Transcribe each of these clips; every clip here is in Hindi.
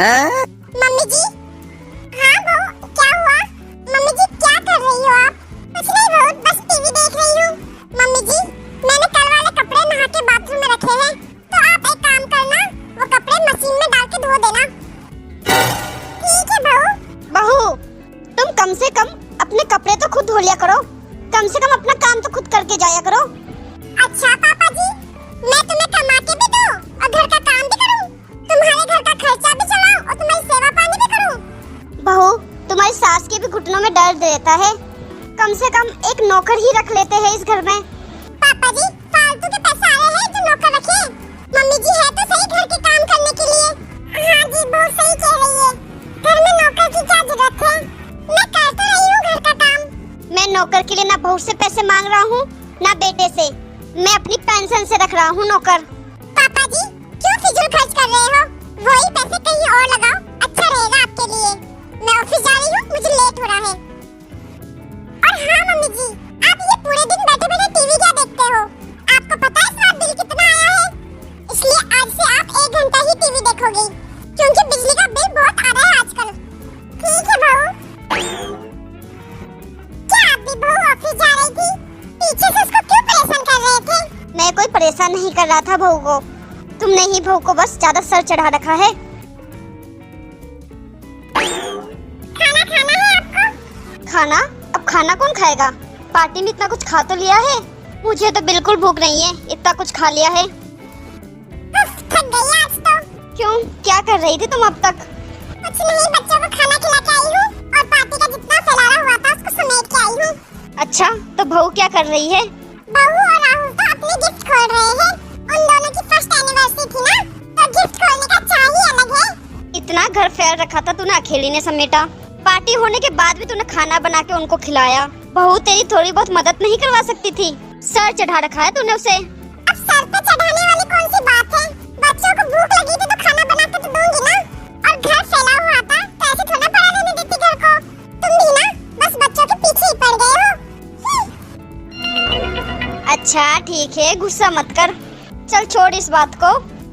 हाँ? मम्मी जी। हाँ बहू, क्या हुआ? मम्मी जी क्या कर रही हो आप? कुछ नहीं बहू, बस टीवी देख रही हूँ। मम्मी जी, मैंने कल वाले कपड़े नहा के बाथरूम में रखे हैं, तो आप एक काम करना, वो कपड़े मशीन में डाल के धो देना। ठीक है बहू। बहू, तुम कम से कम अपने कपड़े तो खुद धो लिया करो, कम से कम अपना काम तो खुद करके जाया करो। अच्छा पापा जी, मैं तुम्हें कमा के भी दूं और घर का काम भी करूं, तुम्हारे घर का खर्चा भी चलाऊं और तुम्हारी सेवा पानी भी करूं। बहू, तुम्हारी सास के भी घुटनों में दर्द रहता है, कम से कम एक नौकर ही रख लेते हैं इस घर में। पापा जी, फालतू के पैसे आ रहे हैं जो नौकर रखे। मम्मी जी है तो सही घर के काम करने के लिए। हाँ जी, बहुत सही कह रही है, घर में नौकर की क्या जरूरत है, मैं कर तो रही हूँ घर का काम। मैं नौकर के लिए ना बहू से पैसे मांग रहा हूँ ना बेटे से, मैं अपनी पेंशन से रख रहा हूँ नौकर। पापा जी, क्यों फिजूल खर्च कर रहे हो? वही पैसे कहीं और लगाओ, अच्छा रहेगा आपके लिए। मैं ऑफिस जा रही हूँ, मुझे लेट हो रहा है। और हाँ मम्मी जी, आप ये पूरे दिन बैठे बैठे टीवी क्या देखते हो? आपको पता है इस बार बिल कितना आया है? इसलिए आज से आप 1 घंटा ही टीवी देखोगे, क्योंकि बिजली का बिल बहुत आ रहा है आजकल। ठीक है बहू। क्या आप भी बहू ऑफिस जा रही थी? पीछे से उसको क्यों परेशान कर रहे थे? मैं कोई परेशान नहीं कर रहा था बहू को, तुमने ही बहू को बस ज्यादा सर चढ़ा रखा है। खाना खाना है आपको? खाना? अब खाना कौन खाएगा? पार्टी में इतना कुछ खा तो लिया है, मुझे तो बिल्कुल भूख नहीं है, इतना कुछ खा लिया है। थक गई आज तो। क्यों, क्या कर रही थी तुम अब तक? कुछ नहीं, बच्चों को खाना खिला के आई हूँ और पार्टी का जितना फैलाना हुआ था उसको समेट के आई हूँ। अच्छा, तो बहू क्या कर रही है? बहू और राहुल तो अपने गिफ्ट खोल रहे हैं, उन दोनों की फर्स्ट एनिवर्सरी थी ना, तो गिफ्ट खोलने का चाह ही अलग है। इतना घर फैल रखा था तूने अकेली ने समेटा, पार्टी होने के बाद भी तूने खाना बना के उनको खिलाया। बहू तेरी थोड़ी बहुत मदद नहीं करवा सकती थी? सर चढ़ा रखा है तूने उसे। अब सर पे चढ़ाने वाली कौन सी बात है? बच्चों को भूख लगी थी तो खाना बना के तो दूंगी ना, और घर फैला हुआ था तो ऐसे थोड़ा पड़ा रहने देती घर को। तुम भी ना बस बच्चों के पीछे ही पड़ गए हो। अच्छा ठीक है, गुस्सा मत कर, चल छोड़ इस बात को।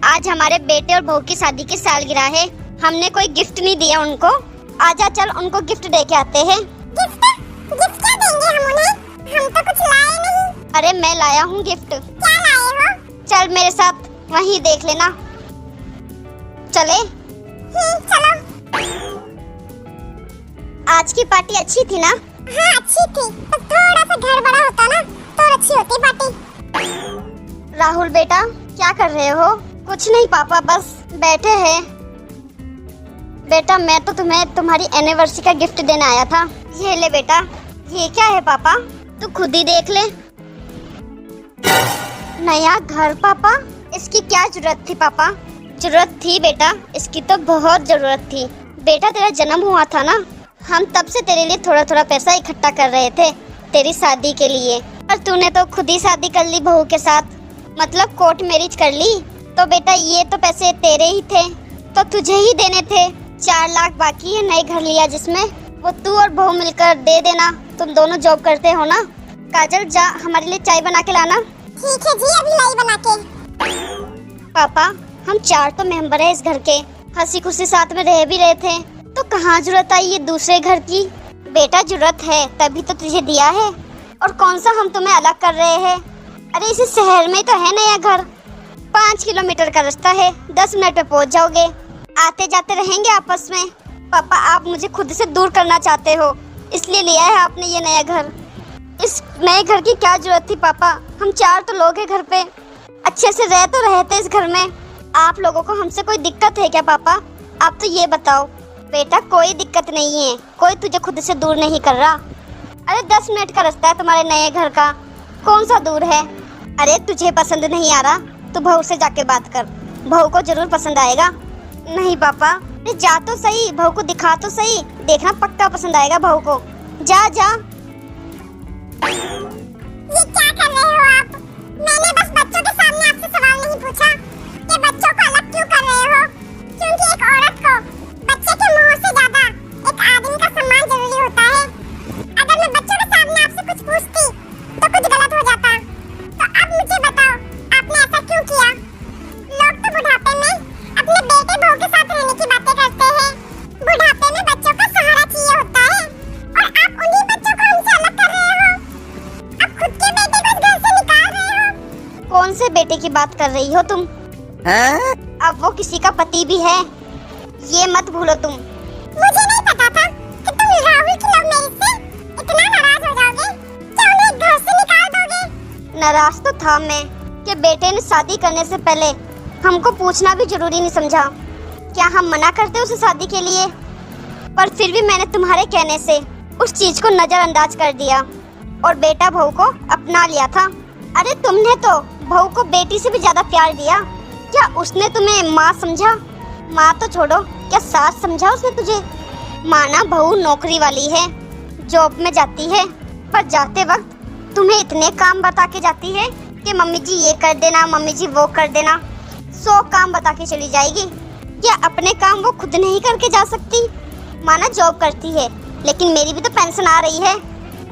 आज हमारे बेटे और बहू की शादी की सालगिरह है, हमने कोई गिफ्ट नहीं दिया उनको। आजा चल उनको गिफ्ट दे के आते हैं। गिफ्ट? गिफ्ट क्या देंगे हम उन्हें? हम तो कुछ लाए नहीं। अरे मैं लाया हूँ गिफ्ट। क्या लाए हो? चल मेरे साथ, वहीं देख लेना। चले? चलो। आज की पार्टी अच्छी थी ना? हाँ अच्छी थी, तो थोड़ा सा घर बड़ा होता ना तो अच्छी होती पार्टी। राहुल बेटा क्या कर रहे हो? कुछ नहीं पापा, बस बैठे हैं। बेटा मैं तो तुम्हें तुम्हारी एनिवर्सरी का गिफ्ट देने आया था। ये ले बेटा। ये क्या है पापा? तू खुद ही देख ले। नया घर पापा, इसकी क्या जरूरत थी पापा? जरूरत थी बेटा, इसकी तो बहुत जरूरत थी। बेटा तेरा जन्म हुआ था ना, हम तब से तेरे लिए थोड़ा थोड़ा पैसा इकट्ठा कर रहे थे तेरी शादी के लिए, और तूने तो खुद ही शादी कर ली बहू के साथ, मतलब कोर्ट मैरिज कर ली। तो बेटा ये तो पैसे तेरे ही थे, तो तुझे ही देने थे। 4 लाख बाकी है नए घर लिया जिसमें, वो तू और बहू मिलकर दे देना। तुम दोनों जॉब करते हो ना। काजल जा हमारे लिए चाय बना के लाना। ठीक है जी, अभी लाई बना के। पापा हम 4 तो मेंबर है इस घर के, हंसी खुशी साथ में रह भी रहे थे, तो कहाँ जरूरत आई ये दूसरे घर की? बेटा जरूरत है तभी तो तुझे दिया है, और कौन सा हम तुम्हें अलग कर रहे हैं? अरे इसी शहर में तो है नया घर, 5 किलोमीटर का रास्ता है, 10 मिनट में पहुंच जाओगे, आते जाते रहेंगे आपस में। पापा आप मुझे खुद से दूर करना चाहते हो, इसलिए लिया है आपने ये नया घर। इस नए घर की क्या जरूरत थी पापा? हम 4 तो लोग हैं घर पे, अच्छे से रह तो रहे थे इस घर में। आप लोगों को हमसे कोई दिक्कत है क्या पापा? आप तो ये बताओ। बेटा कोई दिक्कत नहीं है, कोई तुझे खुद से दूर नहीं कर रहा। अरे 10 मिनट का रास्ता है तुम्हारे नए घर का, कौन सा दूर है? अरे तुझे पसंद नहीं आ रहा तो बहू से जाके बात कर, बहू को जरूर पसंद आएगा। नहीं पापा, जा तो सही, बहू को दिखा तो सही, देखना पक्का पसंद आएगा बहू को। जा जा। ये क्या कर रहे हो आप? मैंने बस बच्चों के सामने आपसे सवाल नहीं पूछा कि बच्चों को अलग क्यों कर रहे हो, क्योंकि एक औरत को बच्चे के मोह से ज्यादा एक आदमी का सम्मान जरूरी होता है। अगर मैं बच्चों के सामने आपसे कुछ पूछती तो कुछ गलत हो जाता। तो अब मुझे बताओ आपने ऐसा क्यों किया? लोग तो बुढ़ापे में अपने बेटे बहू के साथ रहने की बातें करते कौन से बेटे की बात कर रही हो तुम? हाँ? अब वो किसी का पति भी है, ये मत भूलो तुम। मुझे नहीं पता था कि तुम राहुल की लव मैरिज से इतना नाराज हो जाओगे कि उन्हें घर से निकाल दोगे। नाराज तो था मैं कि बेटे ने शादी करने से पहले हमको पूछना भी जरूरी नहीं समझा। क्या हम मना करते उसे शादी के लिए? पर फिर भी मैंने तुम्हारे कहने से उस चीज को नजरअंदाज कर दिया और बेटा बहू को अपना लिया था। अरे तुमने तो बहू को बेटी से भी ज्यादा प्यार दिया। क्या उसने तुम्हें माँ समझा? माँ तो छोड़ो, क्या सास समझा उसने तुझे? माना बहू नौकरी वाली है, जॉब में जाती है, पर जाते वक्त तुम्हें इतने काम बता के जाती है कि मम्मी जी ये कर देना, मम्मी जी वो कर देना। 100 काम बता के चली जाएगी। क्या अपने काम वो खुद नहीं करके जा सकती? माना जॉब करती है, लेकिन मेरी भी तो पेंशन आ रही है।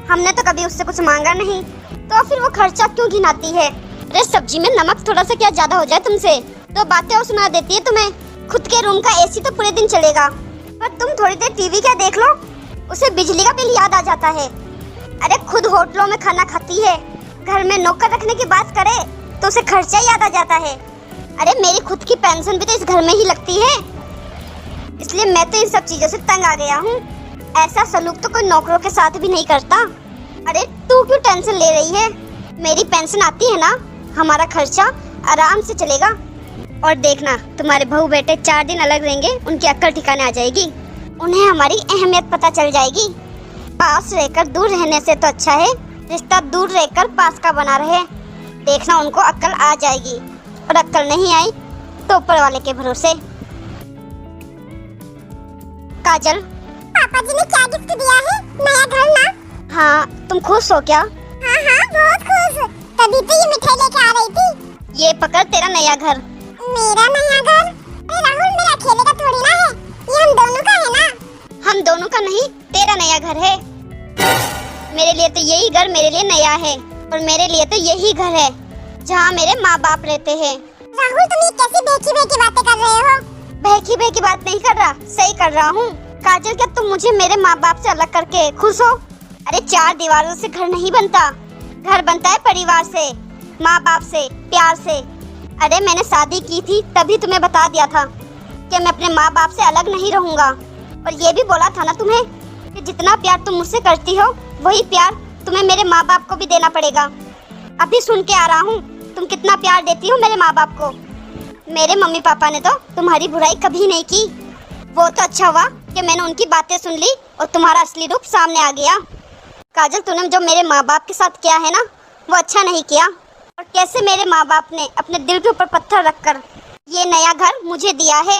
हमने तो कभी उससे कुछ मांगा नहीं, तो फिर वो खर्चा क्यों गिनाती है? अरे सब्जी में नमक थोड़ा सा क्या ज्यादा हो जाए तुमसे तो बातें और सुना देती है तुम्हें। खुद के रूम का एसी तो पूरे दिन चलेगा, पर तुम थोड़ी देर टीवी क्या देख लो, उसे बिजली का बिल याद आ जाता है। अरे खुद होटलों में खाना खाती है, घर में नौकर रखने की बात करे तो उसे खर्चा याद आ जाता है। अरे मेरी खुद की पेंशन भी तो इस घर में ही लगती है, इसलिए मैं तो इन सब चीजों से तंग आ गया हूँ। ऐसा सलूक तो कोई नौकरों के साथ भी नहीं करता। अरे तू क्यों टेंशन ले रही है? मेरी पेंशन आती है ना, हमारा खर्चा आराम से चलेगा। और देखना तुम्हारे बहू बेटे 4 दिन अलग रहेंगे, उनकी अक्ल ठिकाने आ जाएगी, उन्हें हमारी अहमियत पता चल जाएगी। पास रहकर दूर रहने से तो अच्छा है रिश्ता दूर रहकर पास का बना रहे। देखना उनको अक्ल आ जाएगी, और अक्ल नहीं आई तो ऊपर वाले के भरोसे। काजल, पापा जी ने क्या गिफ्ट दिया है? नया घर ना? हाँ तुम खुश हो क्या? हाँ हाँ बहुत खुश, तभी तो ये मिठाई लेके आ रही थी। ये पकड़ तेरा नया घर। मेरा नया घर? अरे राहुल, मेरा अकेले का थोड़ी ना है, ये हम दोनों का है ना। हम दोनों का नहीं, तेरा नया घर है। मेरे लिए तो यही घर मेरे लिए नया है, और मेरे लिए तो यही घर है जहाँ मेरे माँ बाप रहते हैं। राहुल, तुम ये कैसी बेकी बेकी बातें कर रहे हो? बहकी बहकी बात नहीं कर रहा, सही कर रहा हूँ। काजल, क्या तुम मुझे मेरे माँ बाप से अलग करके खुश हो? अरे 4 दीवारों से घर नहीं बनता, घर बनता है परिवार से, माँ बाप से, प्यार से। अरे मैंने शादी की थी तभी तुम्हें बता दिया था कि मैं अपने माँ बाप से अलग नहीं रहूंगा, और ये भी बोला था ना तुम्हें कि जितना प्यार तुम मुझसे करती हो वही प्यार तुम्हें मेरे माँ बाप को भी देना पड़ेगा। अभी सुन के आ रहा हूँ तुम कितना प्यार देती हो मेरे माँ बाप को। मेरे मम्मी पापा ने तो तुम्हारी बुराई कभी नहीं की। वो तो अच्छा हुआ कि मैंने उनकी बातें सुन ली और तुम्हारा असली रूप सामने आ गया। काजल, तूने जो मेरे माँ बाप के साथ किया है ना, वो अच्छा नहीं किया। और कैसे मेरे माँ बाप ने अपने दिल के ऊपर पत्थर रखकर ये नया घर मुझे दिया है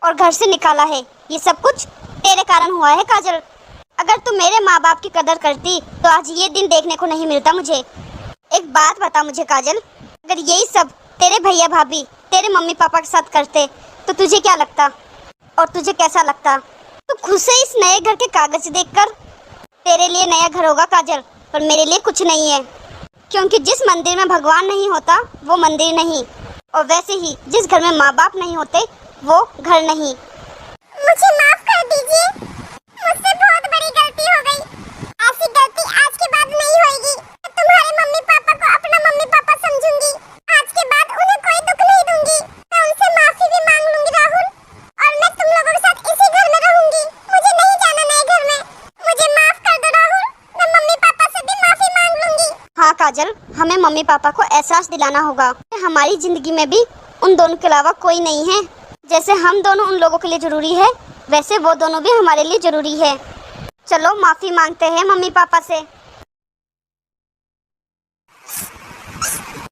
और घर से निकाला है, ये सब कुछ तेरे कारण हुआ है काजल। अगर तू मेरे माँ बाप की कदर करती तो आज ये दिन देखने को नहीं मिलता मुझे। एक बात बता मुझे काजल, अगर यही सब तेरे भैया भाभी तेरे मम्मी पापा के साथ करते तो तुझे क्या लगता और तुझे कैसा लगता? तो खुद से इस नए घर के कागज देखकर तेरे लिए नया घर होगा काजल, पर मेरे लिए कुछ नहीं है, क्योंकि जिस मंदिर में भगवान नहीं होता वो मंदिर नहीं, और वैसे ही जिस घर में माँ बाप नहीं होते वो घर नहीं। मुझे माफ कर दीजिए, मुझसे बहुत बड़ी गलती हो गई। ऐसी गलती आज के बाद नहीं होगी। मैं तुम्हारे मम्मी पापा को अपना मम्मी पापा समझूंगी। आज के बाद उन्हें कोई दुख नहीं दूंगी। मैं उनसे माफी भी मांग लूंगी राहुल, और मैं तुम लोगों के साथ इसी घर में रहूंगी। मुझे नहीं जाना नए घर में। मुझे माफ कर दो राहुल, मैं मम्मी पापा से भी माफी मांग लूंगी। हाँ काजल, हमें मम्मी पापा को एहसास दिलाना होगा कि हमारी जिंदगी में भी उन दोनों के अलावा कोई नहीं है। जैसे हम दोनों उन लोगों के लिए जरूरी है, वैसे वो दोनों भी हमारे लिए जरूरी है। चलो माफी मांगते हैं मम्मी पापा से।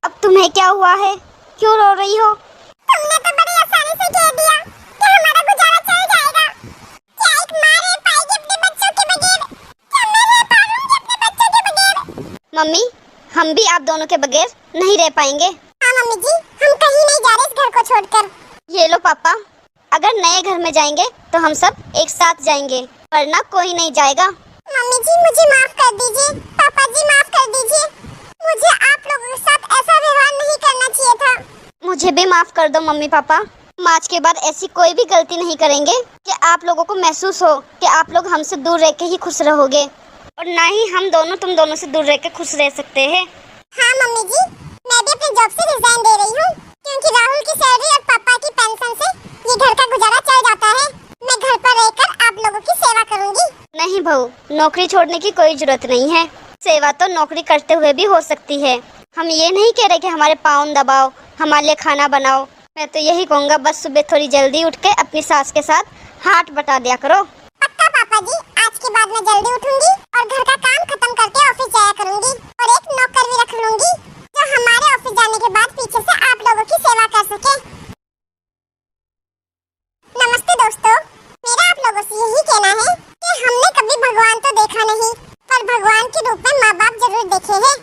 अब तुम्हें क्या हुआ है, क्यों रो रही हो? तुमने तो बड़ी आसानी से कह दिया कि हमारा गुजारा चल जाएगा। क्या एक माँ रह पाएगी अपने बच्चों के बगैर? क्या मैं रह पाऊंगी अपने बच्चों के बगैर? मम्मी, हम भी आप दोनों के बगैर नहीं रह पाएंगे। हाँ मम्मी जी, हम कहीं नहीं जा रहे इस घर को छोड़कर। ये लो पापा, अगर नए घर में जाएंगे तो हम सब एक साथ जाएंगे, वरना कोई नहीं जाएगा। मम्मी जी मुझे माफ कर दीजिए, पापा जी माफ कर दीजिए। मुझे आप लोगों के साथ ऐसा व्यवहार नहीं करना चाहिए था। मुझे भी माफ कर दो मम्मी पापा। हम आज के बाद ऐसी कोई भी गलती नहीं करेंगे कि आप लोगों को महसूस हो कि आप लोग हमसे दूर रह के ही खुश रहोगे, और ना ही हम दोनों तुम दोनों से दूर रह के खुश रह सकते हैं। हाँ मम्मी जी, मैं भी अपने जॉब से रिजाइन दे रही हूँ, क्योंकि राहुल की सैलरी और पापा की पेंशन से ये घर का गुजारा चल जाता है। मैं घर पर रहकर आप लोगों की सेवा करूँगी। नहीं बहू, नौकरी छोड़ने की कोई जरूरत नहीं है। सेवा तो नौकरी करते हुए भी हो सकती है। हम ये नहीं कह रहे कि हमारे पाँव दबाओ, हमारे लिए खाना बनाओ। मैं तो यही कहूँगा बस सुबह थोड़ी जल्दी उठ के अपनी सास के साथ हाथ बटा दिया करो। पक्का पापा जी, आज के बाद मैं जल्दी उठूंगी और घर का काम खत्म करके ऑफिस जाया करूंगी और एक नौकर भी रख लूंगी जो हमारे ऑफिस जाने के बाद पीछे से आप लोगों की सेवा कर सके। नमस्ते दोस्तों, मेरा आप लोगों से यही कहना है कि हमने कभी भगवान तो देखा नहीं, पर भगवान के रूप में माँ बाप जरूर देखे हैं।